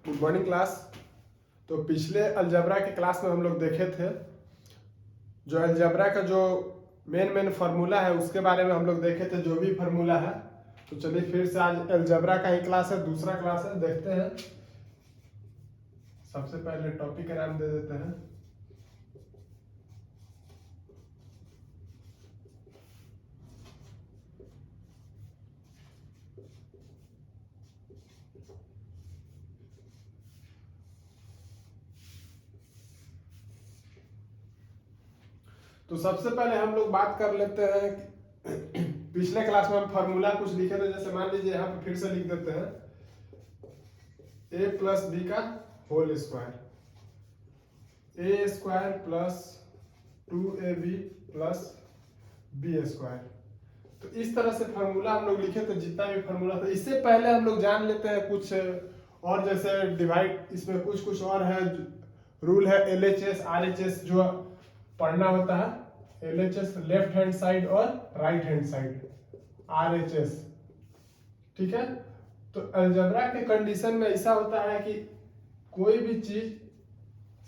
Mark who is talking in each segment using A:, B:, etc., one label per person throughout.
A: Good morning class. तो पिछले algebra के क्लास में हम लोग देखे थे जो अलजेब्रा का जो मेन फार्मूला है उसके बारे में हम लोग देखे थे, जो भी फार्मूला है। तो चलिए फिर से आज अलजेब्रा का ही क्लास है, दूसरा क्लास है, देखते हैं। सबसे पहले टॉपिक का नाम दे देते हैं। तो सबसे पहले हम लोग बात कर लेते हैं कि पिछले क्लास में हम फार्मूला कुछ लिखे थे, जैसे मान लीजिए यहाँ पे फिर से लिख देते हैं a प्लस बी का whole square, A square plus 2ab plus B square. तो इस तरह से फार्मूला हम लोग लिखे थे, जितना भी फार्मूला था। इससे पहले हम लोग जान लेते हैं कुछ और, जैसे डिवाइड, इसमें कुछ कुछ और है रूल है। LHS RHS जो पढ़ना होता है, LHS लेफ्ट हैंड साइड और राइट हैंड साइड, RHS, ठीक है। तो अलजेब्रा के कंडीशन में ऐसा होता है कि कोई भी चीज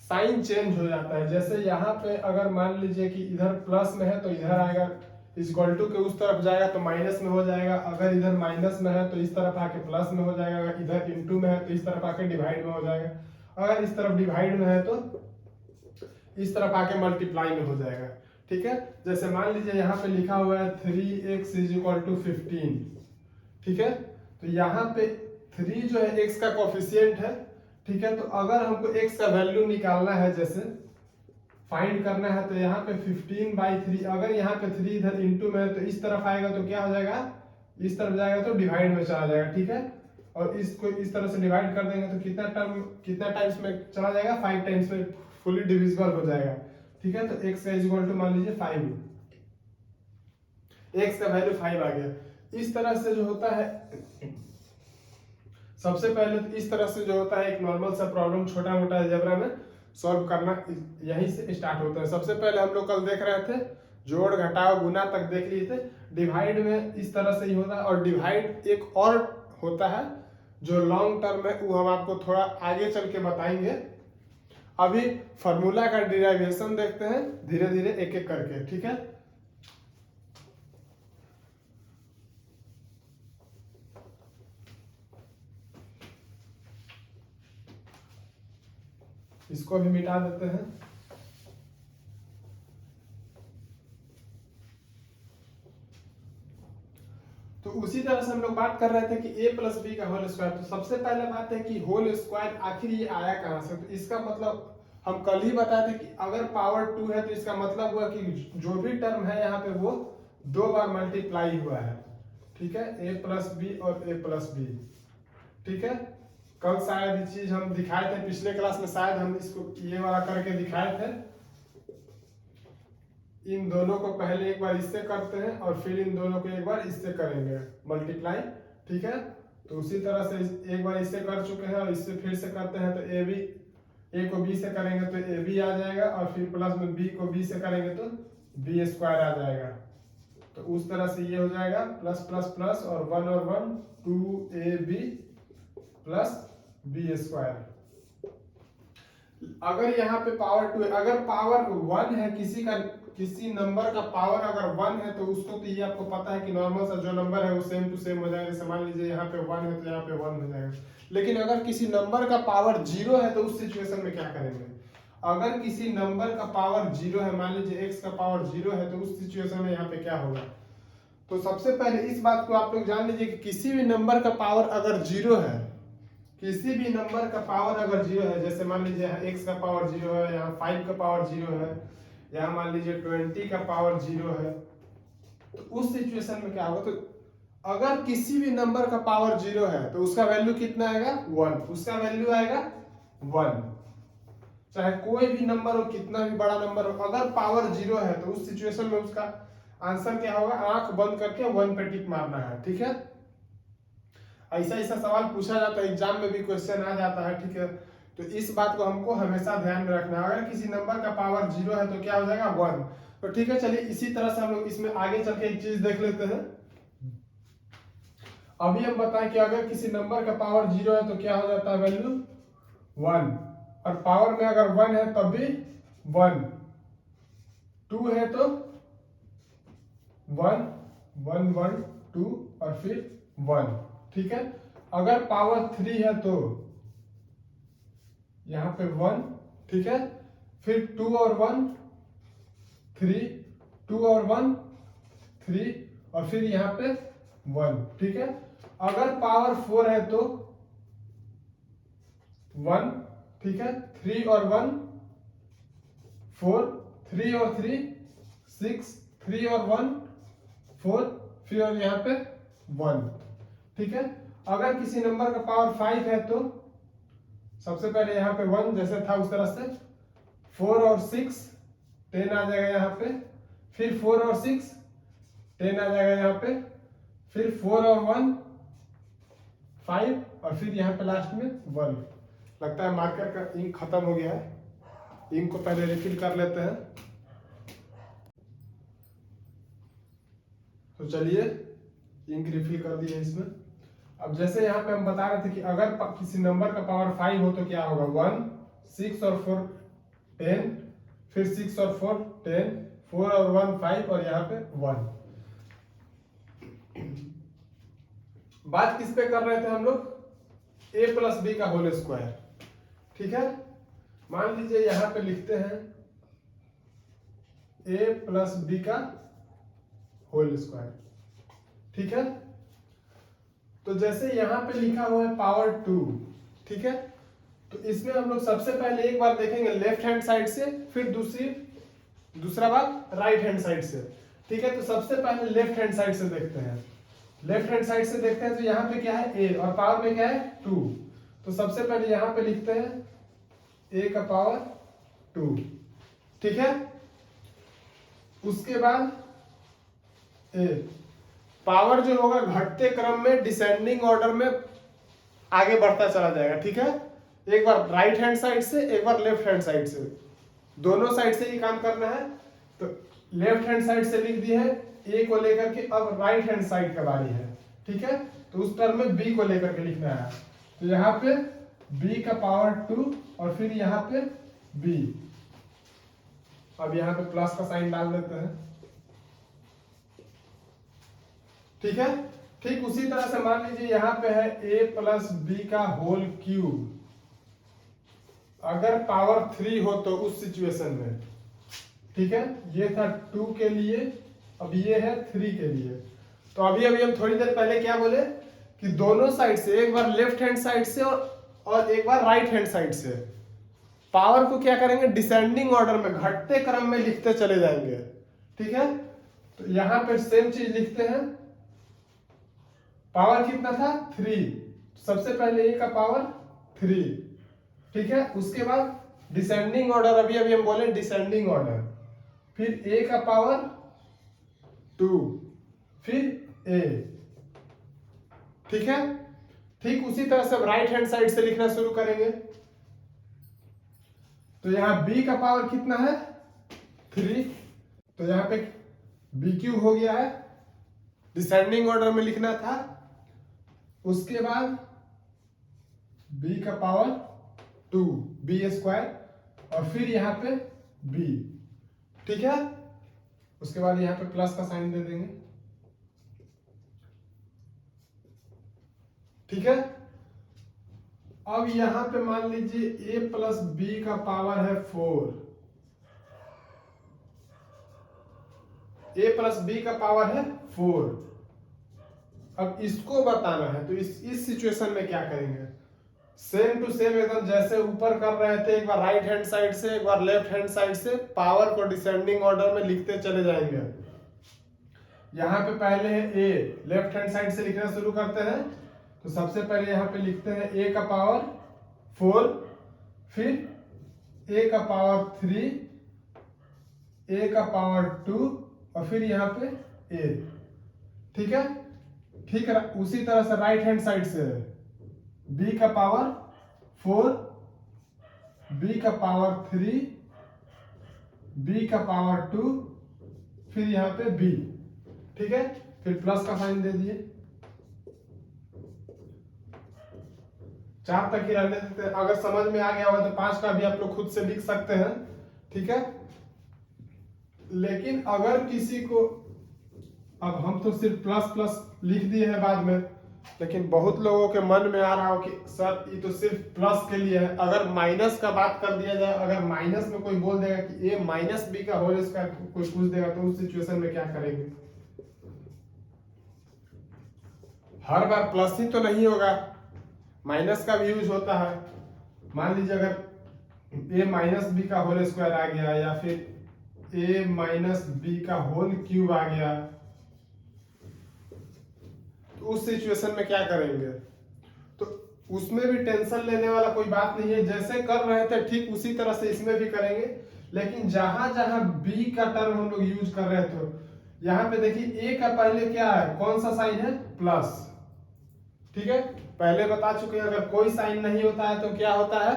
A: साइन चेंज हो जाता है। जैसे यहाँ पे अगर मान लीजिए कि इधर प्लस में है तो इधर आएगा, इक्वल टू के उस तरफ जाएगा तो माइनस में हो जाएगा। अगर इधर माइनस में है तो इस तरफ आके प्लस में हो जाएगा। अगर इधर इनटू में है तो इस तरफ आके डिवाइड में हो जाएगा। अगर इस तरफ डिवाइड में है तो इस तरफ आके मल्टीप्लाई में हो जाएगा, ठीक है। जैसे मान लीजिए यहाँ पे लिखा हुआ है 3x = 15, ठीक है। तो यहाँ पे 3 जो है x का कोफिशिएंट है, ठीक है। तो अगर हमको x का वैल्यू निकालना है, जैसे फाइंड करना है, तो यहाँ पे 15/3, अगर यहाँ पे 3 इधर इनटू में है तो इस तरफ आएगा तो क्या हो जाएगा, इस तरफ जाएगा तो डिवाइड में चला जाएगा, ठीक है। और इसको इस तरह से डिवाइड कर देंगे तो कितना टाइम्स में चला जाएगा, 5 टाइम्स में फुली डिविजिबल हो जाएगा, ठीक है। तो x का इक्वल टू मान लीजिए 5, x का वैल्यू 5 आ गया। इस तरह से जो होता है, सबसे पहले तो इस तरह से जो होता है एक नॉर्मल सा प्रॉब्लम छोटा मोटा अलजेब्रा में सॉल्व करना यहीं से स्टार्ट होता है। सबसे पहले हम लोग कल देख रहे थे जोड़ घटाव गुना तक देख लिए थे। डिवाइड में इस तरह से ही होता है, और डिवाइड एक और होता है जो लॉन्ग टर्म है, वो हम आपको थोड़ा आगे चल के बताएंगे। अभी फॉर्मूला का डिराइवेशन देखते हैं धीरे धीरे एक एक करके, ठीक है। इसको भी मिटा देते हैं। तो उसी तरह से हम लोग बात कर रहे थे कि a प्लस बी का होल स्क्वायर। तो सबसे पहले बात है कि होल स्क्वायर आखिर ये आया कहां से। तो इसका मतलब हम कल ही बताए थे कि अगर पावर 2 है तो इसका मतलब हुआ कि जो भी टर्म है यहाँ पे वो 2 बार मल्टीप्लाई हुआ है, ठीक है। a प्लस बी और a प्लस बी, ठीक है। कल शायद ये चीज हम दिखाए थे, पिछले क्लास में शायद हम इसको ये वाला करके दिखाए थे। इन दोनों को पहले एक बार इससे करते हैं और फिर इन दोनों को एक बार इससे करेंगे मल्टीप्लाई, ठीक है। तो उसी तरह से एक बार इससे कर चुके हैं और इससे फिर से करते हैं, तो ए को बी से करेंगे तो ए बी आ जाएगा, और फिर प्लस में बी को बी से करेंगे तो बी स्क्वायर आ जाएगा। तो उस तरह से ये हो जाएगा प्लस प्लस प्लस और 1 और 1 2ab प्लस बी स्क्वायर। अगर यहाँ पे पावर 2 है, अगर पावर 1 है किसी नंबर का पावर अगर 1 है तो उसको, तो ये आपको पता है कि नॉर्मल सा जो नंबर है वो सेम टू सेम हो जाएगा। जैसे मान लीजिए यहाँ पे 1 है तो यहाँ पे 1 हो जाएगा। लेकिन अगर किसी नंबर का पावर 0 है तो उस सिचुएशन में क्या करेंगे। अगर किसी नंबर का पावर 0 है, मान लीजिए x का पावर 0 है, तो उस सिचुएशन में यहाँ पे क्या होगा। तो सबसे पहले इस बात को आप लोग जान लीजिए कि किसी भी नंबर का पावर अगर 0 है, किसी भी नंबर का पावर अगर 0 है, जैसे मान लीजिए यहाँ x का पावर 0 है, यहाँ 5 का पावर 0 है, यहाँ मान लीजिए 20 का पावर 0 है, तो उस सिचुएशन में क्या होगा। तो अगर किसी भी नंबर का पावर 0 है तो उसका वैल्यू कितना आएगा, 1। उसका वैल्यू आएगा 1, चाहे कोई भी नंबर हो, कितना भी बड़ा नंबर हो, अगर पावर 0 है तो उस सिचुएशन में उसका आंसर क्या होगा, आंख बंद करके 1 पे टिक मारना है, ठीक है। ऐसा ऐसा सवाल पूछा जाता है, एग्जाम में भी क्वेश्चन आ जाता है, ठीक है। तो इस बात को हमको हमेशा ध्यान में रखना है। अगर किसी नंबर का पावर 0 है तो क्या हो जाएगा, 1। तो ठीक है, चलिए इसी तरह से हम लोग इसमें आगे चल के एक चीज देख लेते हैं। अभी हम बताएं कि अगर किसी नंबर का पावर 0 है तो क्या हो जाता है वैल्यू 1, और पावर में अगर 1 है तब भी 1, 2 है तो 1 1 1 2 और फिर 1, ठीक है। अगर पावर 3 है तो यहाँ पे 1, ठीक है, फिर 2 और 1 3, 2 और 1 3, और फिर यहाँ पे 1, ठीक है। अगर पावर 4 है तो 1, ठीक है, 3 और 1 4, 3 और 3 6, 3 और 1 4, फिर और यहाँ पे 1, ठीक है। अगर किसी नंबर का पावर 5 है तो सबसे पहले यहाँ पे 1 जैसे था उस तरह से, 4 और 6 10 आ जाएगा यहाँ पे, फिर 4 और 6 10 आ जाएगा यहाँ पे, फिर 4 और 1 5, और फिर यहाँ पे लास्ट में 1। लगता है मार्कर का इंक खत्म हो गया है, इंक को पहले रिफिल कर लेते हैं। तो चलिए इंक रिफिल कर दिए इसमें। अब जैसे यहाँ पे हम बता रहे थे कि अगर किसी नंबर का पावर 5 हो तो क्या होगा, 1 6 और 4 10, फिर 6 और 4 10, 4 और 1 5, और यहाँ पे 1। बात किस पे कर रहे थे हम लोग, a प्लस बी का होल स्क्वायर, ठीक है। मान लीजिए यहाँ पे लिखते हैं a प्लस बी का होल स्क्वायर, ठीक है। तो जैसे यहाँ पे लिखा हुआ है पावर 2, ठीक है, तो इसमें हम लोग सबसे पहले एक बार देखेंगे लेफ्ट हैंड साइड से, फिर दूसरा बार राइट हैंड साइड से, ठीक है। तो सबसे पहले लेफ्ट हैंड साइड से देखते हैं। लेफ्ट हैंड साइड से देखते हैं तो यहाँ पे क्या है a, और पावर में क्या है 2। तो सबसे पहले यहाँ पे लिखते हैं a का पावर 2, ठीक है। उसके बाद a पावर जो होगा घटते क्रम में डिसेंडिंग ऑर्डर में आगे बढ़ता चला जाएगा, ठीक है। एक बार राइट हैंड साइड से, एक बार लेफ्ट हैंड साइड से, दोनों साइड से ही काम करना है। तो लेफ्ट हैंड साइड से लिख दिए है a को लेकर के, अब राइट हैंड साइड का बारी है, ठीक है। तो उस टर्म में b को लेकर के लिखना है। तो यहाँ पे b का पावर 2, और फिर यहाँ पे b। अब यहाँ पे प्लस का साइन डाल देते हैं, ठीक है। ठीक उसी तरह से मान लीजिए यहाँ पे है a प्लस बी का होल क्यूब। अगर पावर 3 हो तो उस सिचुएशन में, ठीक है, ये था 2 के लिए, अब ये है 3 के लिए। तो अभी हम थोड़ी देर पहले क्या बोले कि दोनों साइड से, एक बार लेफ्ट हैंड साइड से और एक बार राइट हैंड साइड से, पावर को क्या करेंगे डिसेंडिंग ऑर्डर में, घटते क्रम में लिखते चले जाएंगे, ठीक है। तो यहां पे सेम चीज लिखते हैं। पावर कितना था 3, सबसे पहले a का पावर 3, ठीक है। उसके बाद डिसेंडिंग ऑर्डर, अभी हम बोले डिसेंडिंग ऑर्डर, फिर a का पावर 2, फिर a, ठीक है। ठीक उसी तरह से राइट हैंड साइड से लिखना शुरू करेंगे। तो यहां b का पावर कितना है 3, तो यहां पे b क्यूब हो गया है, डिसेंडिंग ऑर्डर में लिखना था। उसके बाद b का पावर 2 b स्क्वायर, और फिर यहाँ पे b, ठीक है। उसके बाद यहाँ पे प्लस का साइन दे देंगे, ठीक है। अब यहां पे मान लीजिए a प्लस बी का पावर है 4, a प्लस बी का पावर है 4। अब इसको बताना है, तो इस सिचुएशन में क्या करेंगे, सेम टू सेम एकदम जैसे ऊपर कर रहे थे, एक बार राइट हैंड साइड से, एक बार लेफ्ट हैंड साइड से, पावर को डिसेंडिंग ऑर्डर में लिखते चले जाएंगे। यहाँ पे पहले है a, लेफ्ट हैंड साइड से लिखना शुरू करते हैं। तो सबसे पहले यहाँ पे लिखते हैं a का पावर 4, फिर a का पावर 3, a का पावर 2, और फिर यहाँ पे a, ठीक है। ठीक है, उसी तरह से राइट हैंड साइड से b का पावर 4, b का पावर 3, b का पावर 2, फिर यहाँ पे b, ठीक है। फिर प्लस का साइन दे दिए। 4 तक ही रहने देते हैं। अगर समझ में आ गया होगा तो 5 का भी आप लोग खुद से लिख सकते हैं, ठीक है। लेकिन अगर किसी को, अब हम तो सिर्फ प्लस प्लस लिख दिए हैं बाद में, लेकिन बहुत लोगों के मन में आ रहा हो कि सर ये तो सिर्फ प्लस के लिए है, अगर माइनस का बात कर दिया जाए, अगर माइनस में कोई बोल देगा कि a माइनस बी का होल स्क्वायर कोई पूछ देगा, तो उस सिचुएशन में क्या करेंगे? हर बार प्लस ही तो नहीं होगा, माइनस का भी यूज होता है। मान लीजिए अगर a माइनस बी का होल स्क्वायर आ गया, या फिर a माइनस बी का होल क्यूब आ गया, तो उस सिचुएशन में क्या करेंगे? तो उसमें भी टेंशन लेने वाला कोई बात नहीं है, जैसे कर रहे थे ठीक उसी तरह से इसमें भी करेंगे। लेकिन जहां जहां b का टर्म हम लोग यूज कर रहे थे, यहाँ पे देखिए a का पहले क्या है, कौन सा साइन है? प्लस, ठीक है। पहले बता चुके हैं अगर कोई साइन नहीं होता है तो क्या होता है?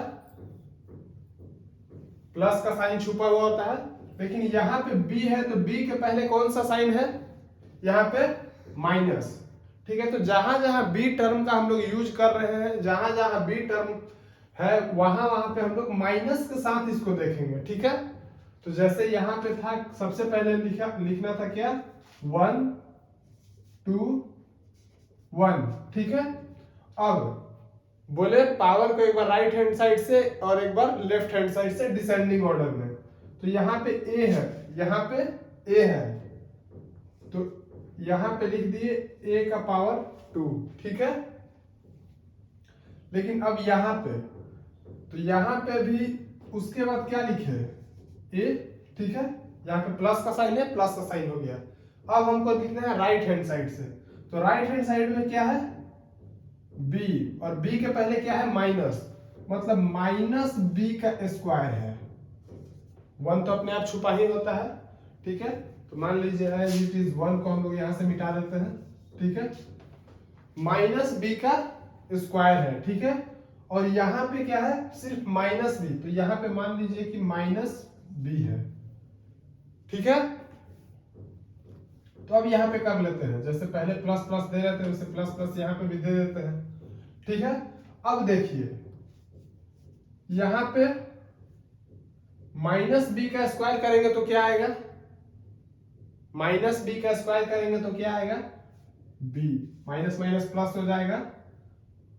A: प्लस का साइन छुपा हुआ होता है। लेकिन यहाँ पे b है तो b के पहले कौन सा साइन है? यहाँ पे माइनस, ठीक है। तो जहां जहां b टर्म का हम लोग यूज कर रहे हैं, जहां जहां b टर्म है वहां वहां पे हम लोग माइनस के साथ इसको देखेंगे, ठीक है। तो जैसे यहाँ पे था, सबसे पहले लिखना था क्या? 1 2 1, ठीक है। अब बोले पावर को एक बार राइट हैंड साइड से और एक बार लेफ्ट हैंड साइड से डिसेंडिंग ऑर्डर में। तो यहाँ पे a है, यहाँ पे a है, तो यहाँ पे लिख दिए a का पावर 2, ठीक है। लेकिन अब यहाँ पे, तो यहाँ पे भी उसके बाद क्या लिखे? a, ठीक है। यहाँ पे प्लस का साइन है, प्लस का साइन हो गया। अब हमको लिखना है राइट हैंड साइड से, तो राइट हैंड साइड में क्या है? b, और b के पहले क्या है? माइनस, मतलब माइनस b का स्क्वायर है। 1 तो अपने आप छुपा ही होता है, ठीक है। तो मान लीजिए इट इज 1 को हम लोग यहां से मिटा देते हैं, ठीक है। माइनस b का स्क्वायर है, ठीक है। और यहाँ पे क्या है? सिर्फ माइनस b, तो यहाँ पे मान लीजिए कि माइनस b है, ठीक है। तो अब यहाँ पे कर लेते हैं, जैसे पहले प्लस प्लस दे रहे थे वैसे प्लस प्लस यहाँ पे भी दे देते हैं, ठीक है। अब देखिए यहाँ पे माइनस बी का स्क्वायर करेंगे तो क्या आएगा? माइनस बी का स्क्वायर करेंगे तो क्या आएगा? बी, माइनस माइनस प्लस हो जाएगा,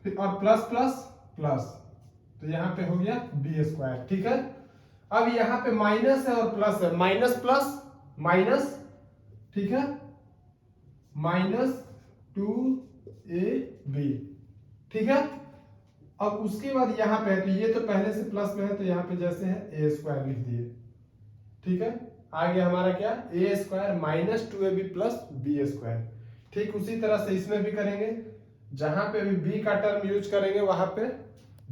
A: फिर और प्लस प्लस प्लस, तो यहाँ पे हो गया बी स्क्वायर, ठीक है। अब यहाँ पे माइनस है और प्लस है, माइनस प्लस माइनस, ठीक है, माइनस 2ab, ठीक है। अब उसके बाद यहाँ पे है, तो ये तो पहले से प्लस में है, तो यहाँ पे जैसे है a स्क्वायर लिख दिए, ठीक है। आ गया हमारा क्या? a square minus 2ab plus B square. ठीक उसी तरह से इसमें भी करेंगे, जहां पे भी b का टर्म यूज करेंगे वहां पे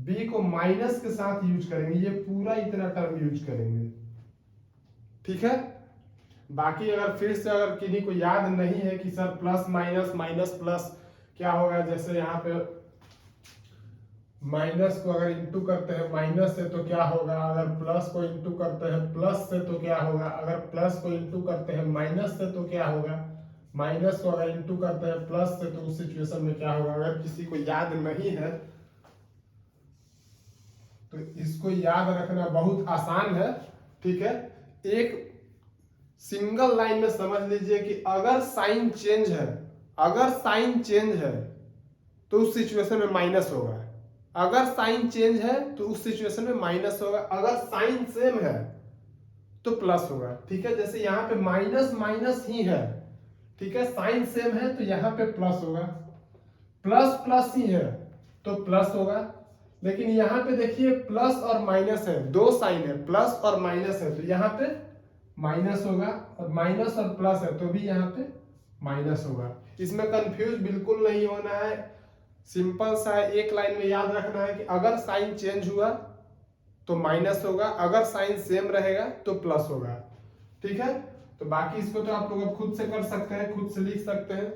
A: b को माइनस के साथ यूज करेंगे, ये पूरा इतना टर्म यूज करेंगे, ठीक है। बाकी अगर फिर से अगर किसी को याद नहीं है कि sir plus minus minus plus क्या होगा, जैसे यहाँ पे माइनस को अगर इंटू करते हैं माइनस से तो क्या होगा, अगर प्लस को इंटू करते हैं प्लस से तो क्या होगा, अगर प्लस को इंटू करते हैं माइनस से तो क्या होगा, माइनस को अगर इंटू करते हैं प्लस से तो उस सिचुएशन में क्या होगा। अगर किसी को याद नहीं है तो इसको याद रखना बहुत आसान है, ठीक है। एक सिंगल लाइन में समझ लीजिए कि अगर साइन चेंज है, अगर साइन चेंज है तो उस सिचुएशन में माइनस होगा, अगर साइन चेंज है तो उस सिचुएशन में माइनस होगा, अगर साइन सेम है तो प्लस होगा, ठीक है। जैसे यहाँ पे माइनस माइनस ही है, ठीक है, साइन सेम है तो यहाँ पे प्लस होगा, प्लस प्लस ही है तो प्लस होगा। लेकिन यहाँ पे देखिए प्लस और माइनस है, दो साइन है, प्लस और माइनस है, तो यहाँ पे माइनस होगा, और माइनस और प्लस है तो भी यहाँ पे माइनस होगा। इसमें कंफ्यूज बिल्कुल नहीं होना है, सिंपल सा है, एक लाइन में याद रखना है कि अगर साइन चेंज हुआ तो माइनस होगा, अगर साइन सेम रहेगा तो प्लस होगा, ठीक है। तो बाकी इसको तो आप लोग खुद से कर सकते हैं, खुद से लिख सकते हैं।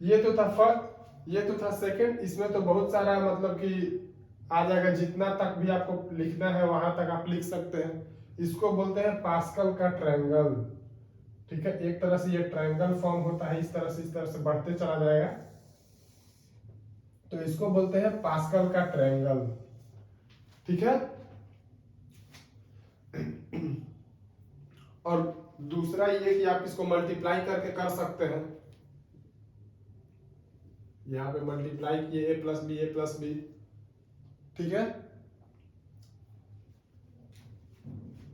A: ये तो था फर्स्ट, ये तो था सेकंड। इसमें तो बहुत सारा मतलब कि आ जाएगा, जितना तक भी आपको लिखना है वहां तक आप लिख सकते हैं। इसको बोलते हैं पास्कल का ट्रायंगल, ठीक है। एक तरह से ये ट्रायंगल फॉर्म होता है, इस तरह से बढ़ते चला जाएगा। तो इसको बोलते हैं पास्कल का ट्रायंगल। ठीक है। और दूसरा ये कि आप इसको मल्टीप्लाई करके कर सकते हैं। यहां पे मल्टीप्लाई किए a प्लस बी। ठीक है।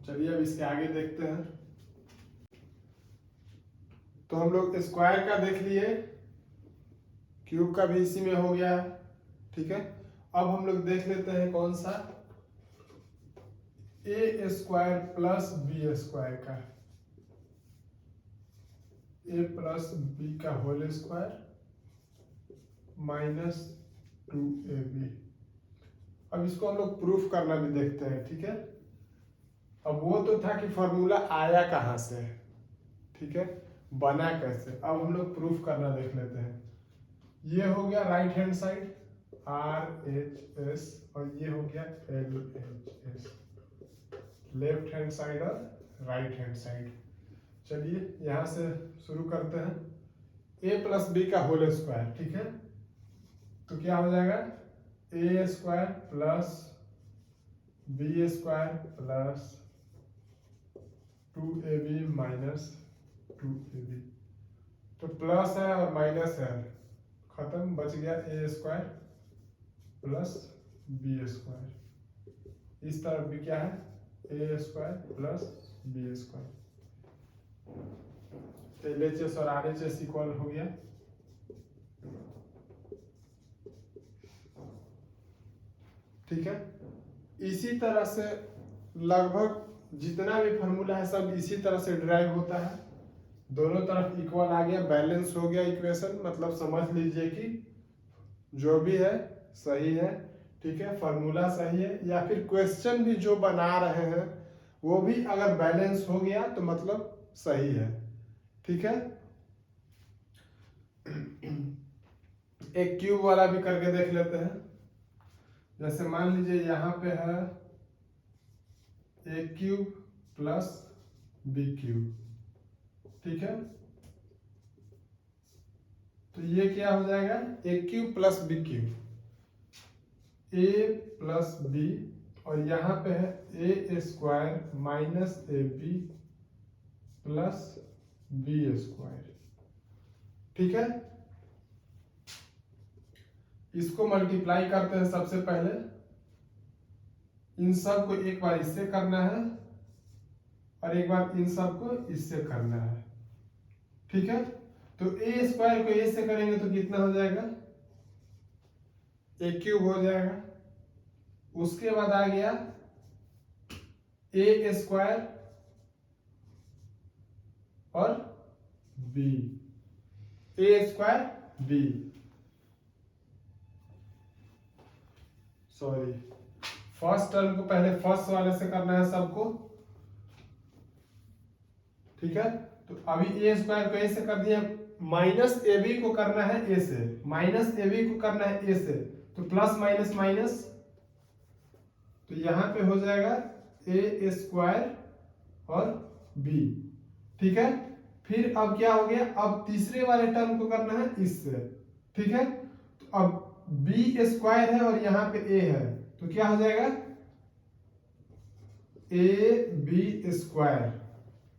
A: चलिए अब इसके आगे देखते हैं। तो हम लोग स्क्वायर का देख लिए, क्यूब का भी इसी में हो गया है। ठीक है। अब हम लोग देख लेते हैं कौन सा, ए स्क्वायर प्लस बी स्क्वायर का, ए प्लस बी का होल स्क्वायर माइनस 2ab। अब इसको हम लोग प्रूफ करना भी देखते हैं। ठीक है। अब वो तो था कि फॉर्मूला आया कहाँ से, ठीक है, बना कैसे। अब हम लोग प्रूफ करना देख लेते हैं। ये हो गया राइट हैंड साइड RHS और ये हो गया LHS, लेफ्ट हैंड साइड और राइट हैंड साइड। चलिए यहां से शुरू करते हैं। a प्लस बी का होल स्क्वायर। ठीक है। तो क्या हो जाएगा, a square plus B square plus 2ab minus 2ab। तो प्लस है और माइनस है, खत्म, बच गया a square plus B square. इस तरफ भी क्या है, a square plus B square. LHS और RHS इक्वल हो गया। ठीक है। इसी तरह से लगभग जितना भी फॉर्मूला है सब इसी तरह से डिराइव होता है। दोनों तरफ इक्वल आ गया, बैलेंस हो गया इक्वेशन, मतलब समझ लीजिए कि जो भी है सही है। ठीक है। फॉर्मूला सही है, या फिर क्वेश्चन भी जो बना रहे हैं वो भी अगर बैलेंस हो गया तो मतलब सही है। ठीक है। एक क्यूब वाला भी करके देख लेते हैं। जैसे मान लीजिए यहां पे है A cube plus B cube. ठीक है। तो ये क्या हो जाएगा, A cube plus B cube, A plus B, और यहां पे है A square minus A B plus B square. ठीक है। इसको मल्टीप्लाई करते हैं सबसे पहले। इन सब को एक बार इससे करना है और एक बार इन सब को इससे करना है। ठीक है। तो ए स्क्वायर को ए से करेंगे तो कितना हो जाएगा, ए क्यूब हो जाएगा। उसके बाद आ गया ए स्क्वायर और B, A square B, sorry first term को पहले फर्स्ट वाले से करना है सबको। ठीक है। तो अभी ए स्क्वायर को ए से कर दिया, माइनस ए बी को करना है ए से, माइनस ए बी को करना है ए से, तो प्लस माइनस माइनस, तो यहां पे हो जाएगा ए स्क्वायर और बी। ठीक है। फिर अब क्या हो गया, अब तीसरे वाले टर्म को करना है इससे। ठीक है। तो अब बी स्क्वायर है और यहां पे ए है, तो क्या हो जाएगा, ए बी स्क्वायर।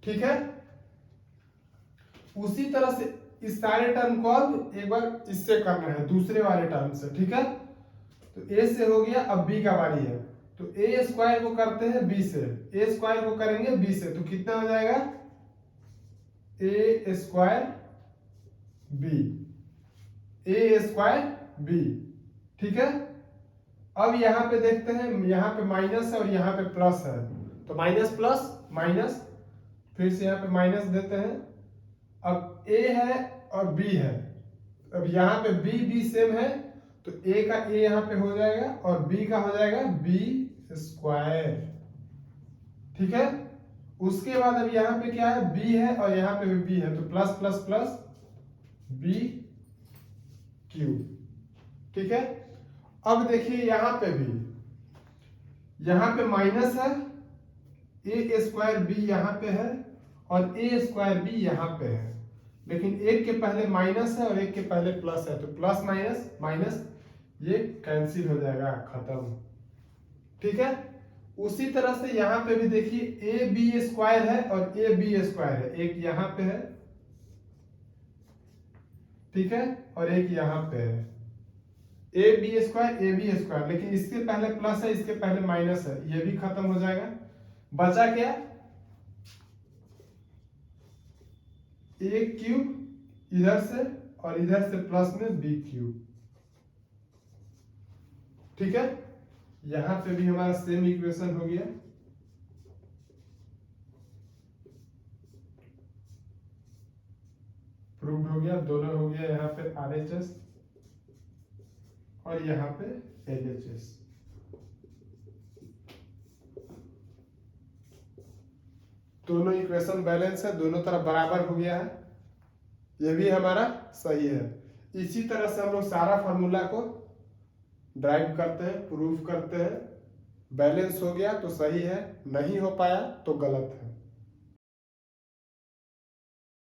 A: ठीक है। उसी तरह से इस सारे टर्म को अब एक बार इससे करना है, दूसरे वाले टर्म से। ठीक है। तो ए से हो गया, अब बी का बारी है, तो ए स्क्वायर को करते हैं बी से, ए स्क्वायर को करेंगे बी से, तो कितना हो जाएगा, ए square B, A square B. ठीक है। अब यहां पे देखते हैं, यहां पे माइनस है और यहां पे प्लस है, तो माइनस प्लस माइनस, फिर से यहां पे माइनस देते हैं। अब ए है और बी है, अब यहां पे बी बी सेम है, तो ए का ए यहां पे हो जाएगा और बी का हो जाएगा बी स्क्वायर। ठीक है। उसके बाद अब यहां पे क्या है, बी है और यहां पे भी बी है, तो plus plus plus B cube. ठीक है। अब देखिए यहां पे भी, यहां पे माइनस है, ए स्क्वायर बी यहां पे है और ए स्क्वायर बी यहां पे है, लेकिन एक के पहले माइनस है और एक के पहले प्लस है, तो प्लस माइनस माइनस, ये कैंसिल हो जाएगा, खत्म। ठीक है, उसी तरह से यहां पे भी देखिए ए बी स्क्वायर है और ए बी स्क्वायर है, एक यहां पे है, ठीक है, और एक यहां पे है, ए बी स्क्वायर, लेकिन इसके पहले प्लस है, इसके पहले माइनस है, ये भी खत्म हो जाएगा। बचा क्या, ए क्यूब इधर से और इधर से प्लस में बी क्यूब। ठीक है, यहां पे भी हमारा सेम इक्वेशन हो गया। प्रूव्ड हो गया, दोनों हो गया, यहाँ पे RHS और यहाँ पे LHS। दोनों इक्वेशन बैलेंस है, दोनों तरफ बराबर हो गया है, ये भी हमारा सही है। इसी तरह से हम लोग सारा फॉर्मूला को ड्राइव करते हैं, प्रूफ करते हैं। बैलेंस हो गया तो सही है, नहीं हो पाया तो गलत है।